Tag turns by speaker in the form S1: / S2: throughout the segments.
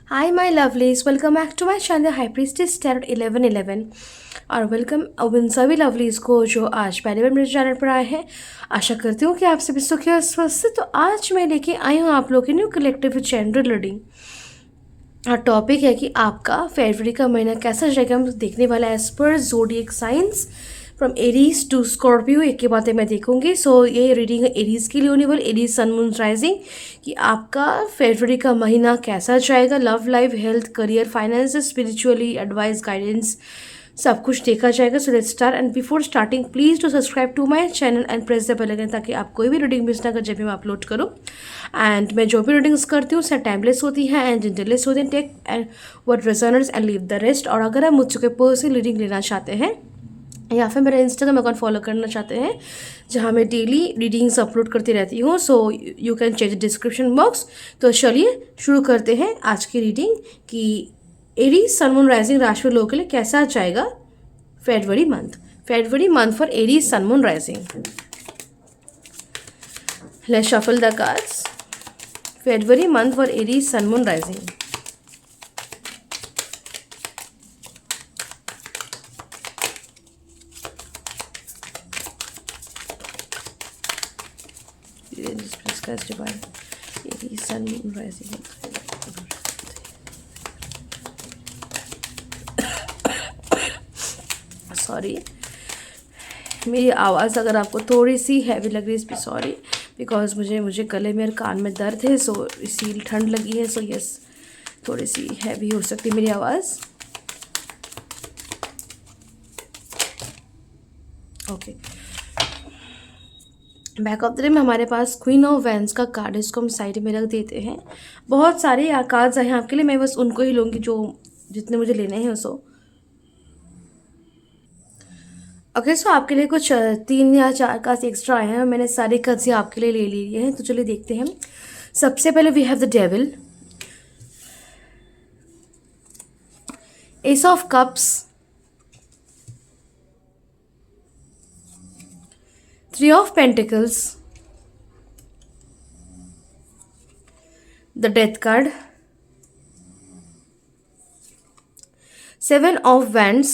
S1: Hi, my lovelies. Welcome back to my channel High Priestess Tarot 1111 और welcome उन सभी lovelies को जो आज पहली बार मेरे चैनल पर आए हैं। आशा करती हूँ कि आप सभी सुखी और स्वस्थ। तो आज मैं लेके आई हूँ आप लोगों के न्यू कलेक्टिव जनरल रीडिंग और टॉपिक है कि आपका फरवरी का महीना कैसा जाएगा। हम देखने वाला है as per zodiac science from Aries to Scorpio. एक के बातें मैं देखूंगी। सो ये रीडिंग है एरीज के लिए होने वाली, एरीज सन मून राइजिंग, कि आपका फरवरी का महीना कैसा जाएगा। Love life, health, career, finance, spiritually, advice, guidance, सब कुछ देखा जाएगा। So let's start and before starting please to subscribe to my channel and press the bell icon ताकि आप कोई भी रीडिंग मिस ना कर जब भी मैं अपलोड करूँ। एंड मैं जो भी रीडिंग्स करती हूँ उससे टाइमलेस होती हैं एंड इंटरलेस होती हैं। Take and what resonates and leave the rest. और अगर आप मुझसे कोई पर्सनल रीडिंग लेना चाहते हैं या फिर मेरा इंस्टाग्राम अकाउंट फॉलो करना चाहते हैं जहाँ मैं डेली रीडिंग्स अपलोड करती रहती हूँ, so you can check the description box. तो चलिए शुरू करते हैं आज की रीडिंग कि एरीज सन मून राइजिंग राशि लोगों के लिए कैसा जाएगा फरवरी month for Aries sun moon rising. Let's shuffle the cards. फरवरी month for Aries sun moon rising. Discuss divine Aries sun moon rising. Sorry, मेरी आवाज़ अगर आपको थोड़ी सी हैवी लग रही है इस पर सॉरी, बिकॉज मुझे गले में और कान में दर्द है, सो इसी ठंड लगी है, सो यस थोड़ी सी हैवी हो सकती है मेरी आवाज़। Okay, back of the day में हमारे पास क्वीन ऑफ वैंस का कार्ड है, इसको हम साइड में रख देते हैं। बहुत सारे कार्ड्स हैं आपके लिए, मैं बस उनको ही लूँगी जो जितने मुझे लेने हैं उसको। ओके, सो आपके लिए कुछ 3 या 4 कार्ड्स एक्स्ट्रा आए हैं, मैंने सारे कार्ड्स आपके लिए ले लिए हैं। तो चलिए देखते हैं। सबसे पहले we have the devil, ace of cups, 3 of Pentacles, the Death card, 7 of Wands,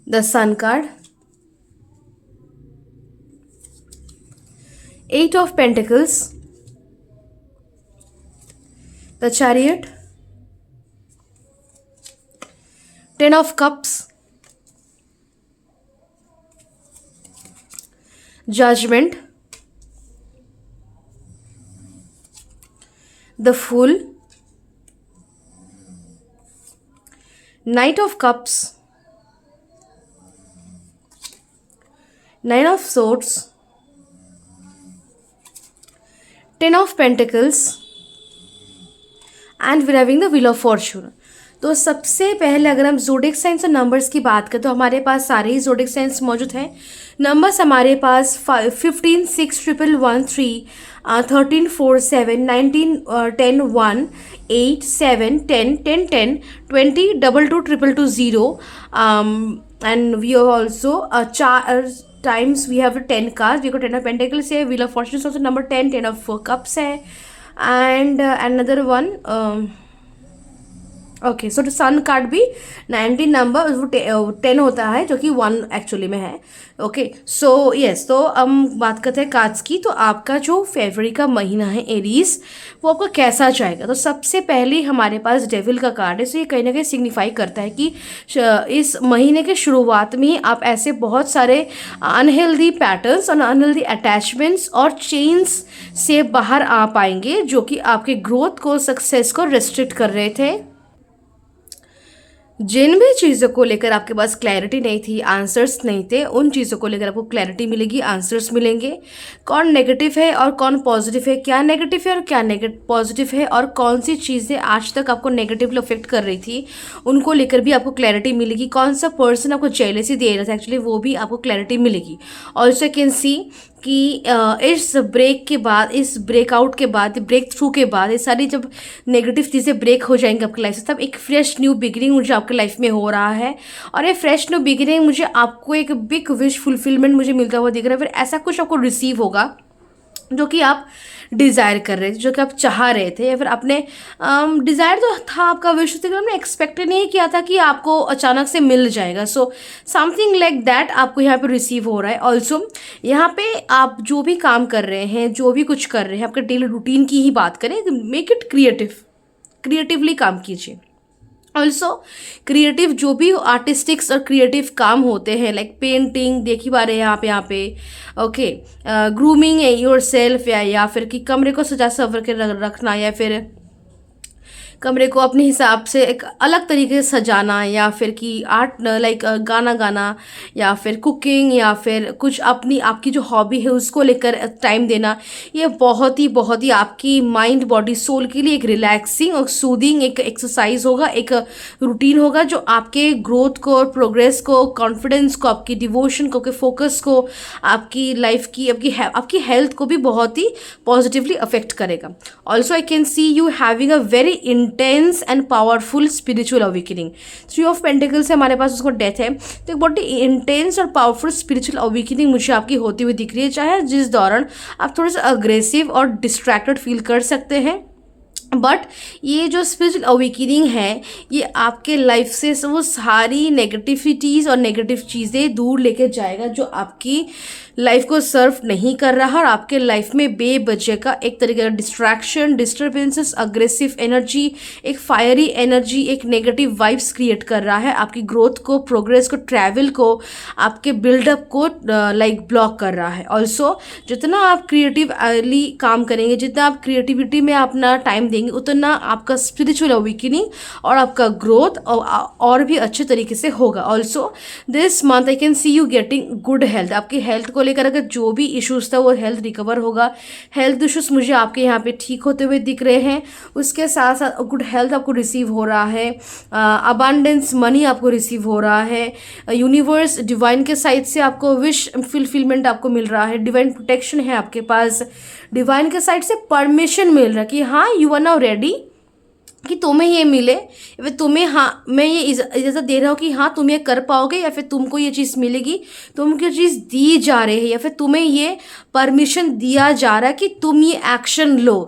S1: the Sun card, 8 of Pentacles, the Chariot, 10 of Cups, Judgment, the Fool, Knight of Cups, 9 of Swords, 10 of Pentacles, and we're having the Wheel of Fortune। तो सबसे पहले अगर हम zodiac science और numbers की बात करें तो हमारे पास सारे ही ज़ोडिएक साइंस मौजूद हैं। नंबर्स हमारे पास 15 6 1113, 13 4 7, 19 10 1, 8 7 10 10 10, 20 22 2 0, and we have also times we have 10 cards। we got 10 of Pentacles है, Wheel of Fortune is also number 10, 10 of Cups है, and another one okay, so sun card भी 19 नंबर, वो 10 होता है जो कि 1 एक्चुअली में है। ओके, सो यस, तो हम बात करते हैं कार्ड्स की। तो आपका जो फरवरी का महीना है एरीज, वो आपका कैसा जाएगा। तो सबसे पहले हमारे पास डेविल का कार्ड है। सो ये कहीं ना कहीं सिग्निफाई करता है कि इस महीने के शुरुआत में ही आप ऐसे बहुत सारे अनहेल्दी पैटर्न्स और अनहेल्दी अटैचमेंट्स और चेन्स से बाहर आ पाएंगे जो कि आपके ग्रोथ को, सक्सेस को रिस्ट्रिक्ट कर रहे थे। जिन भी चीज़ों को लेकर आपके पास क्लैरिटी नहीं थी, आंसर्स नहीं थे, उन चीज़ों को लेकर आपको क्लैरिटी मिलेगी, आंसर्स मिलेंगे। कौन नेगेटिव है और कौन पॉजिटिव है, क्या नेगेटिव है और क्या पॉजिटिव है, और कौन सी चीज़ें आज तक आपको नेगेटिवली अफेक्ट कर रही थी उनको लेकर भी आपको क्लैरिटी मिलेगी। कौन सा पर्सन आपको जेलसी दे रहा था एक्चुअली, वो भी आपको क्लैरिटी मिलेगी। ऑल्सो कैन सी कि इस ब्रेक के बाद, इस ब्रेकआउट के बाद, ब्रेक थ्रू के बाद, ये सारी जब नेगेटिव चीज़ें ब्रेक हो जाएंगी आपकी लाइफ से, तब एक फ्रेश न्यू बिगिनिंग मुझे आपकी लाइफ में हो रहा है। और ये फ्रेश न्यू बिगिनिंग मुझे आपको एक बिग विश फुलफिलमेंट मुझे मिलता हुआ दिख रहा है, फिर ऐसा कुछ आपको रिसीव होगा जो कि आप डिज़ायर कर रहे थे, जो कि आप चाह रहे थे, या फिर आपने डिज़ायर तो था, आपका विश था, आपने एक्सपेक्ट नहीं किया था कि आपको अचानक से मिल जाएगा। सो समथिंग लाइक दैट आपको यहाँ पे रिसीव हो रहा है। ऑल्सो यहाँ पे आप जो भी काम कर रहे हैं, जो भी कुछ कर रहे हैं, आपके डेली रूटीन की ही बात करें, मेक इट क्रिएटिवली काम कीजिए। ऑल्सो क्रिएटिव जो भी आर्टिस्टिक्स और क्रिएटिव काम होते हैं, लाइक पेंटिंग देखी पा रहे हैं आप यहाँ पे, ओके, ग्रूमिंग योर सेल्फ, या फिर कि कमरे को सजा सवर के रखना, या फिर कमरे को अपने हिसाब से एक अलग तरीके से सजाना, या फिर कि आर्ट लाइक गाना गाना, या फिर कुकिंग, या फिर कुछ अपनी आपकी जो हॉबी है उसको लेकर टाइम देना, ये बहुत ही आपकी माइंड बॉडी सोल के लिए एक रिलैक्सिंग और सूदिंग एक एक्सरसाइज होगा, एक रूटीन होगा, जो आपके ग्रोथ को, प्रोग्रेस को, कॉन्फिडेंस को, आपकी डिवोशन को, आपके फोकस को, आपकी लाइफ की, आपकी हेल्थ को भी बहुत ही पॉजिटिवली अफेक्ट करेगा। Also I can see you having a very intense and powerful spiritual awakening. 3 of pentacles से हमारे पास उसको डेथ है, तो एक बहुत ही इंटेंस और पावरफुल स्पिरिचुअल अवेकनिंग मुझे आपकी होती हुई दिख रही है, चाहे जिस दौरान आप थोड़े से अग्रेसिव और डिस्ट्रैक्टेड फील कर सकते हैं, बट ये जो स्पिरिचुअल अवेकनिंग है, ये आपके लाइफ से वो सारी नेगेटिविटीज़ और नेगेटिव चीज़ें दूर लेके जाएगा जो आपकी लाइफ को सर्व नहीं कर रहा, और आपके लाइफ में बेवजह का एक तरीके का डिस्ट्रैक्शन, डिस्टर्बेंसेस, अग्रेसिव एनर्जी, एक फायरी एनर्जी, एक नेगेटिव वाइब्स क्रिएट कर रहा है, आपकी ग्रोथ को, प्रोग्रेस को, ट्रैवल को, आपके बिल्डअप को लाइक ब्लॉक कर रहा है। ऑल्सो जितना आप क्रिएटिवली काम करेंगे, जितना आप क्रिएटिविटी में अपना टाइम देंगे, उतना आपका स्पिरिचुअल अवेकनिंग और आपका ग्रोथ और भी अच्छे तरीके से होगा। Also this month I can see you getting good health. आपकी हेल्थ को लेकर अगर जो भी इश्यूज था वो हेल्थ रिकवर होगा। हेल्थ इश्यूज मुझे आपके यहाँ पे ठीक होते हुए दिख रहे हैं, उसके साथ साथ गुड हेल्थ आपको रिसीव हो रहा है, अबांडेंस मनी आपको रिसीव हो रहा है, यूनिवर्स डिवाइन के साइड से आपको विश फुलफिलमेंट आपको मिल रहा है, डिवाइन प्रोटेक्शन है आपके पास, डिवाइन के साइड से परमिशन मिल रहा है कि हाँ यू आर नाउ रेडी कि तुम्हें ये मिले, या फिर तुम्हें, हाँ मैं ये इजाज़त दे रहा हूँ कि हाँ तुम ये कर पाओगे, या फिर तुमको ये चीज़ मिलेगी, तुमको ये चीज़ दी जा रही है, या फिर तुम्हें ये परमिशन दिया जा रहा है कि तुम ये एक्शन लो,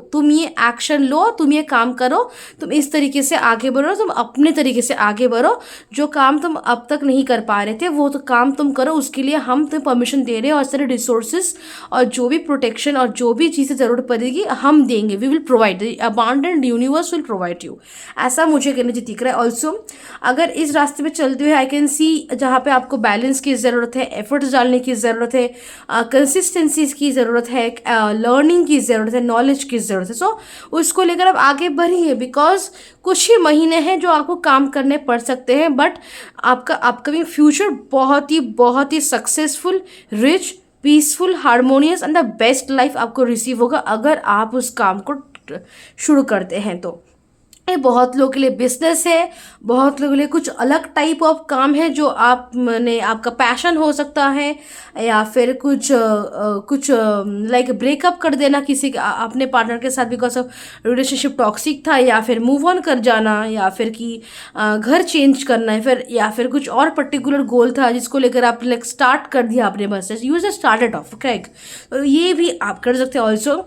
S1: तुम ये काम करो, तुम इस तरीके से आगे बढ़ो, तुम अपने तरीके से आगे बढ़ो, जो काम तुम अब तक नहीं कर पा रहे थे वो तो काम तुम करो, उसके लिए हम तुम्हें परमिशन दे रहे हैं, और सारे रिसोर्सेज और जो भी प्रोटेक्शन और जो भी चीज़ें ज़रूरत पड़ेगी हम देंगे, we will provide, abundant universe will provide you, ऐसा मुझे कहने दिख रहा है। ऑल्सो अगर इस रास्ते में चलते हुए आई कैन सी जहाँ पे आपको बैलेंस की ज़रूरत है, एफर्ट्स डालने की ज़रूरत है, कंसिस्टेंसी की ज़रूरत है, लर्निंग की ज़रूरत है, नॉलेज की ज़रूरत है, सो उसको लेकर आप आगे बढ़िए, बिकॉज कुछ ही महीने हैं जो आपको काम करने पड़ सकते हैं, बट आपका अपकमिंग फ्यूचर बहुत ही successful, rich, peaceful, harmonious and the best life आपको रिसीव होगा अगर आप उस काम को शुरू करते हैं। तो ये बहुत लोगों के लिए बिजनेस है, बहुत लोगों के लिए कुछ अलग टाइप ऑफ काम है जो आपका पैशन हो सकता है, या फिर कुछ लाइक ब्रेकअप कर देना किसी अपने पार्टनर के साथ बिकॉज ऑफ रिलेशनशिप टॉक्सिक था, या फिर मूव ऑन कर जाना, या फिर कि घर चेंज करना है, फिर या फिर कुछ और पर्टिकुलर गोल था जिसको लेकर आप लाइक स्टार्ट कर दिया आपने, बस you just started off, correct, तो ये भी आप कर सकते हैं। ऑल्सो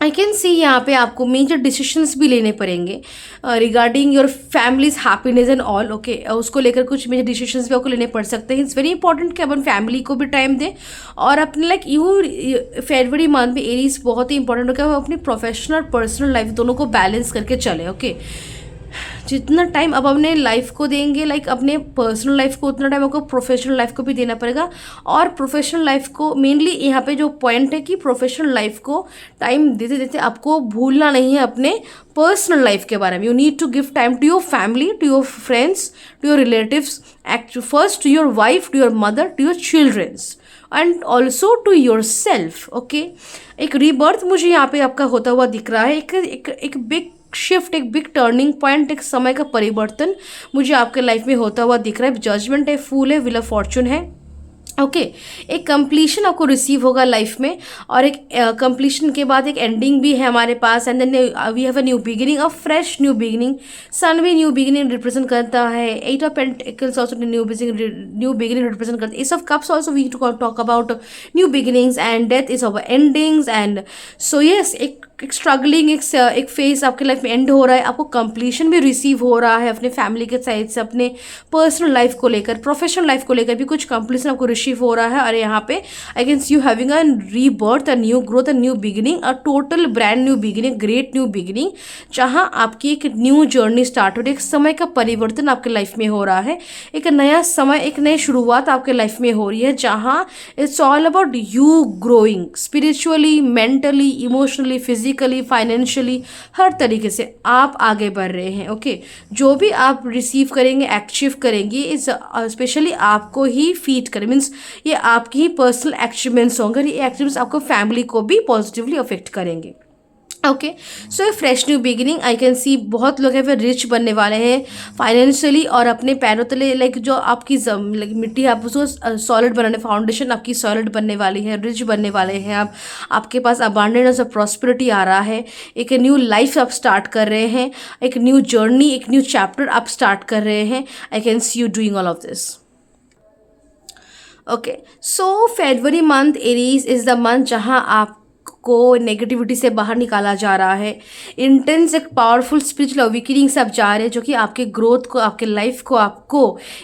S1: आई कैन सी यहाँ पे आपको मेजर डिसीशंस भी लेने पड़ेंगे regarding your families happiness and all, okay, उसको लेकर कुछ मेजर डिसीशंस भी आपको लेने पड़ सकते हैं। इट्स वेरी इंपॉर्टेंट कि अपन फैमिली को भी टाइम दें, और अपने लाइक फरवरी मंथ में एरीज बहुत ही इंपॉर्टेंट होगा, वो अपनी प्रोफेशनल पर्सनल लाइफ दोनों को बैलेंस करके चले, ओके। जितना टाइम अब अपने लाइफ को देंगे, लाइक अपने पर्सनल लाइफ को, उतना टाइम आपको प्रोफेशनल लाइफ को भी देना पड़ेगा, और प्रोफेशनल लाइफ को मेनली यहाँ पे जो पॉइंट है कि प्रोफेशनल लाइफ को टाइम देते देते आपको भूलना नहीं है अपने पर्सनल लाइफ के बारे में। You need to give time to your family, to your friends, to your relatives, first to your wife, to your mother, to your childrens and also to yourself, okay. एक rebirth मुझे यहाँ पे आपका होता हुआ दिख रहा है, एक बिग शिफ्ट, एक बिग टर्निंग पॉइंट, एक समय का परिवर्तन मुझे आपके लाइफ में होता हुआ दिख रहा है। जजमेंट है, फूल है, व्हील ऑफ फॉर्चून है, ओके एक कंप्लीशन आपको रिसीव होगा लाइफ में, और एक कंप्लीशन के बाद एक एंडिंग भी है हमारे पास, and then we have a new beginning, a fresh new beginning. Sun भी न्यू बिगिनिंग रिप्रेजेंट करता है, eight of pentacles also new beginning represent करता है, ace of cups also we talk about new beginnings, and death is our endings. And so yes, एक struggling एक phase आपके life में end हो रहा है, आपको कंप्लीशन भी रिसीव हो रहा है अपने फैमिली के साइड से, अपने पर्सनल लाइफ को लेकर, प्रोफेशनल लाइफ को लेकर भी कुछ कंप्लीशन आपको रिसीव हो रहा है। और यहाँ पे आई can see you having a rebirth, a new growth, a new beginning, a total brand new beginning, great new beginning, जहाँ आपकी एक न्यू जर्नी स्टार्ट हो रही है, एक समय का परिवर्तन आपके लाइफ में हो रहा है, एक नया समय, एक नई शुरुआत आपके लाइफ में हो रही है, जहाँ it's all about you growing spiritually, mentally, emotionally, physically, financially, हर तरीके से आप आगे बढ़ रहे हैं। ओके जो भी आप रिसीव करेंगे, अचीव करेंगे, इस स्पेशली आपको ही फीड करें, मीन्स ये आपकी ही पर्सनल अचीवमेंट्स होंगे, ये अचीवमेंट्स आपको फैमिली को भी पॉजिटिवली अफेक्ट करेंगे। Okay so A fresh new beginning, I can सी बहुत लोग हैं फिर रिच बनने वाले हैं फाइनेंशियली, और अपने पैरों तले लाइक जो आपकी मिट्टी है आप उसको सॉलिड बनाने, फाउंडेशन आपकी सॉलिड बनने वाली है, रिच बनने वाले हैं आप, आपके पास अबांडेंस और प्रॉस्पेरिटी आ रहा है, एक न्यू लाइफ आप स्टार्ट कर रहे हैं, एक न्यू जर्नी, एक न्यू चैप्टर आप स्टार्ट कर रहे हैं। I can see you doing all of this. Okay so February month Aries is the month जहाँ आप को नेगेटिविटी से बाहर निकाला जा रहा है, इंटेंस एक पावरफुल स्पिरिचुअल अवेकनिंग से आप जा रहे हैं, जो कि आपके ग्रोथ को, आपके लाइफ को, आपको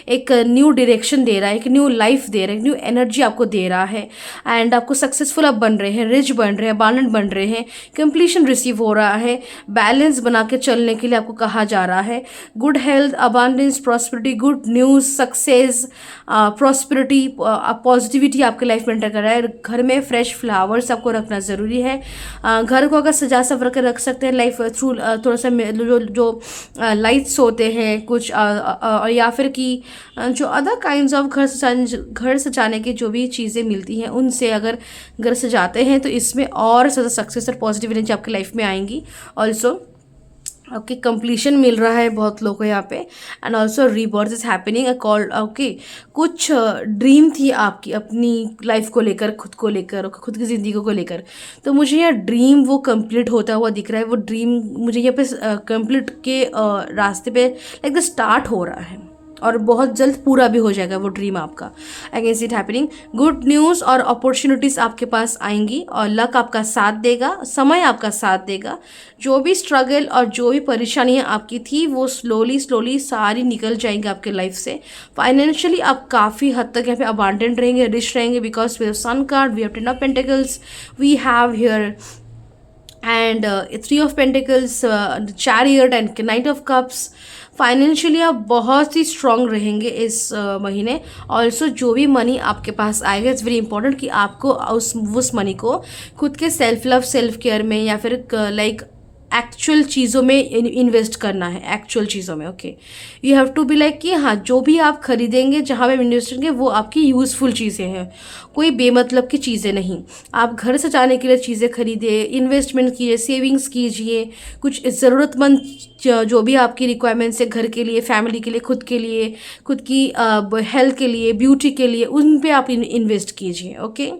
S1: एक न्यू डायरेक्शन दे रहा है, एक न्यू लाइफ दे रहा है, एक न्यू एनर्जी आपको दे रहा है, एंड आपको सक्सेसफुल आप बन रहे हैं, रिच बन रहे हैं, अबांडेंट बन रहे हैं, कंप्लीशन रिसीव हो रहा है, बैलेंस बना के चलने के लिए आपको कहा जा रहा है, good health, abundance, prosperity, good news, success, prosperity, positivity आपके लाइफ में एंटर कर रहा है। घर में फ्रेश फ्लावर्स आपको रखना ज़रूरी है, घर को अगर सजा संवर कर रख सकते हैं लाइफ थ्रू थोड़ा सा जो लाइट्स होते हैं कुछ, या फिर कि जो अदर काइंड्स ऑफ घर सजाने की जो भी चीज़ें मिलती हैं उनसे अगर घर सजाते हैं तो इसमें और ज़्यादा सक्सेस और पॉजिटिव एनर्जी आपकी लाइफ में आएंगी। ऑल्सो ओके कंप्लीशन मिल रहा है बहुत लोगों को यहाँ पे, and also rebirth is happening called. Okay कुछ ड्रीम थी आपकी अपनी लाइफ को लेकर, खुद को लेकर, खुद की ज़िंदगी को लेकर, तो मुझे यहाँ ड्रीम वो कंप्लीट होता हुआ दिख रहा है, वो ड्रीम मुझे यहाँ पे कंप्लीट के रास्ते पे लाइक द स्टार्ट हो रहा है, और बहुत जल्द पूरा भी हो जाएगा वो ड्रीम आपका। आई can see it happening, good news और अपॉर्चुनिटीज़ आपके पास आएंगी, और लक आपका साथ देगा, समय आपका साथ देगा, जो भी स्ट्रगल और जो भी परेशानियाँ आपकी थी वो स्लोली सारी निकल जाएंगी आपके लाइफ से। फाइनेंशियली आप काफ़ी हद तक यहाँ पे अबांडेंट रहेंगे, रिच रहेंगे, because we have sun card, we have ten of pentacles, we have here and three of pentacles, chariot and knight of cups. Financially आप बहुत ही स्ट्रॉन्ग रहेंगे इस महीने। ऑल्सो जो भी मनी आपके पास आएगा, इट्स वेरी इंपॉर्टेंट कि आपको उस मनी को खुद के सेल्फ लव, सेल्फ केयर में, या फिर लाइक एक्चुअल चीज़ों में इन्वेस्ट करना है, एक्चुअल चीज़ों में। Okay you have to be like कि हाँ जो भी आप खरीदेंगे, जहाँ पे इन्वेस्ट करेंगे, वो आपकी यूज़फुल चीज़ें हैं, कोई बेमतलब की चीज़ें नहीं। आप घर सजाने के लिए चीज़ें खरीदिए, इन्वेस्टमेंट कीजिए, सेविंग्स कीजिए, कुछ ज़रूरतमंद जो भी आपकी रिक्वायरमेंट्स है घर के लिए, फैमिली के लिए, खुद की हेल्थ के लिए, ब्यूटी के लिए, उन पे आप इन्वेस्ट कीजिए। ओके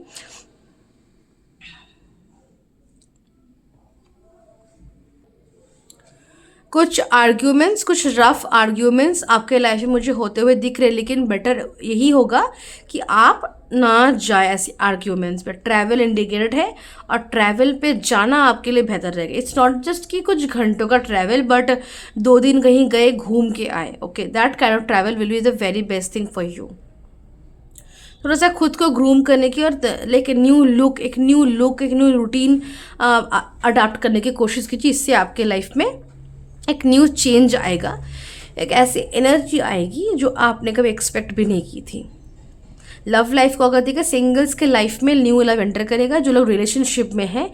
S1: कुछ आर्ग्यूमेंट्स, कुछ रफ आर्ग्यूमेंट्स आपके लाइफ में मुझे होते हुए दिख रहे हैं, लेकिन बेटर यही होगा कि आप ना जाए ऐसी आर्ग्यूमेंट्स पे। ट्रैवल इंडिकेटेड है, और ट्रैवल पे जाना आपके लिए बेहतर रहेगा। इट्स नॉट जस्ट कि कुछ घंटों का ट्रैवल, बट 2 दिन कहीं गए, घूम के आए। Okay that kind of travel will be the very best thing for you. थोड़ा सा खुद को ग्रूम करने की, और लाइक एक न्यू रूटीन अडाप्ट करने की कोशिश कीजिए। इससे आपके लाइफ में एक न्यू चेंज आएगा, एक ऐसी एनर्जी आएगी जो आपने कभी एक्सपेक्ट भी नहीं की थी। लव लाइफ को अगर देखा, सिंगल्स के लाइफ में न्यू लव एंटर करेगा। जो लोग रिलेशनशिप में हैं,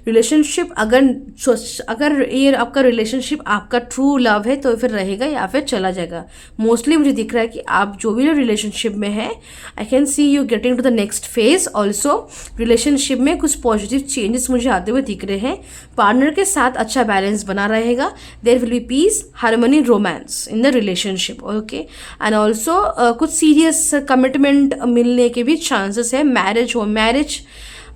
S1: रिलेशनशिप अगर ये आपका रिलेशनशिप आपका ट्रू लव है तो फिर रहेगा, या फिर चला जाएगा। मोस्टली मुझे दिख रहा है कि आप जो भी लोग रिलेशनशिप में हैं, I can see you getting to the next phase. Also relationship में कुछ पॉजिटिव चेंजेस मुझे आते हुए दिख रहे हैं। पार्टनर के साथ अच्छा बैलेंस बना रहेगा। There will be peace, harmony, romance in the relationship. Okay and also कुछ सीरियस कमिटमेंट मिलने के भी चांसेस है। Marriage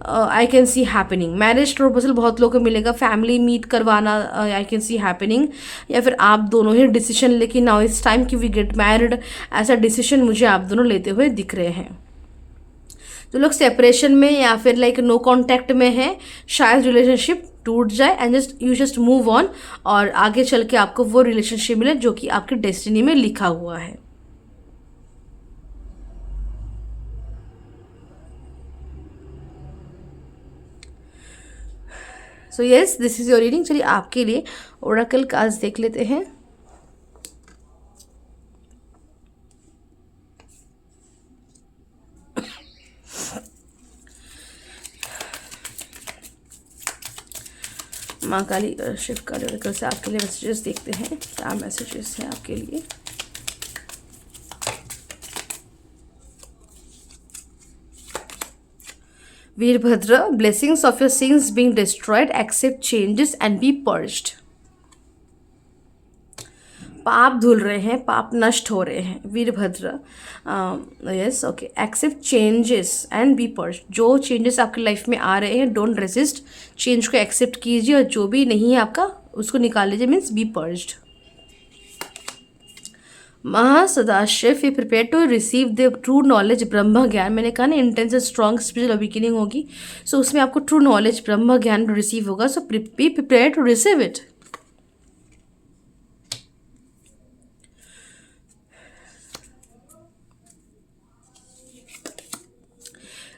S1: I can see happening, marriage proposal बहुत लोगों को मिलेगा, फैमिली मीट करवाना आई कैन सी हैपनिंग, या फिर आप दोनों ही डिसीजन लेके नाउ इट्स टाइम कि वी गेट मैरिड, ऐसा डिसीजन मुझे आप दोनों लेते हुए दिख रहे हैं। जो लोग सेपरेशन में या फिर लाइक नो कांटेक्ट में है, शायद रिलेशनशिप टूट जाए एंड जस्ट मूव ऑन, और आगे चल के आपको वो रिलेशनशिप मिले जो कि आपकी डेस्टिनी में लिखा हुआ है। So yes, this is your reading. चलिए आपके लिए ओरेकल कार्ड्स देख लेते हैं। माँ काली शिव काली ओरेकल से आपके लिए मैसेजेस देखते हैं, क्या मैसेजेस हैं आपके लिए। Virbhadra, blessings of your sins being destroyed, accept changes and be purged। पाप धुल रहे हैं, पाप नष्ट हो रहे हैं। Veerabhadra, yes okay, accept changes and be purge. जो चेंजेस आपकी लाइफ में आ रहे हैं, डोंट रेजिस्ट, चेंज को एक्सेप्ट कीजिए, और जो भी नहीं है आपका उसको निकाल लीजिए, means be purged. Mahasadashiv, you prepare to receive the true knowledge, ब्रह्म ज्ञान। मैंने कहा ना intense and strong spiritual awakening होगी, सो उसमें आपको ट्रू नॉलेज ब्रह्म ज्ञान रिसीव होगा, so be prepare to receive it.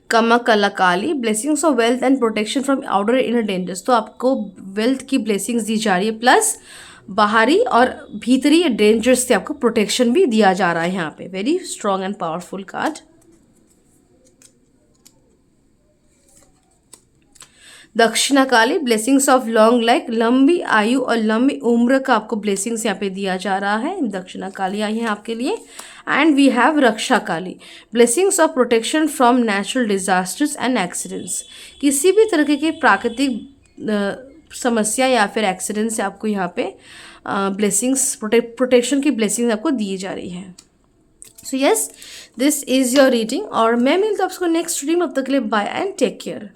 S1: Kama Kalakali, blessings of wealth and protection from outer inner dangers. तो आपको वेल्थ की ब्लेसिंग्स दी जा रही है, प्लस बाहरी और भीतरी डेंजर्स से आपको प्रोटेक्शन भी दिया जा रहा है यहाँ पे। Very strong and powerful card. दक्षिणा काली, ब्लेसिंग्स ऑफ लॉन्ग लाइफ, लंबी आयु और लंबी उम्र का आपको ब्लेसिंग्स यहाँ पे दिया जा रहा है। दक्षिणा काली आई है आपके लिए। And we have Raksha Kali, blessings of protection from natural disasters and accidents. किसी भी तरह के प्राकृतिक समस्या या फिर एक्सीडेंट से आपको यहाँ पे ब्लेसिंग्स, प्रोटेक्शन की ब्लेसिंग्स आपको दी जा रही है। So yes, this is your reading, और मैं मिलता हूँ आपको नेक्स्ट रीडिंग। अब तक के लिए बाय एंड टेक केयर।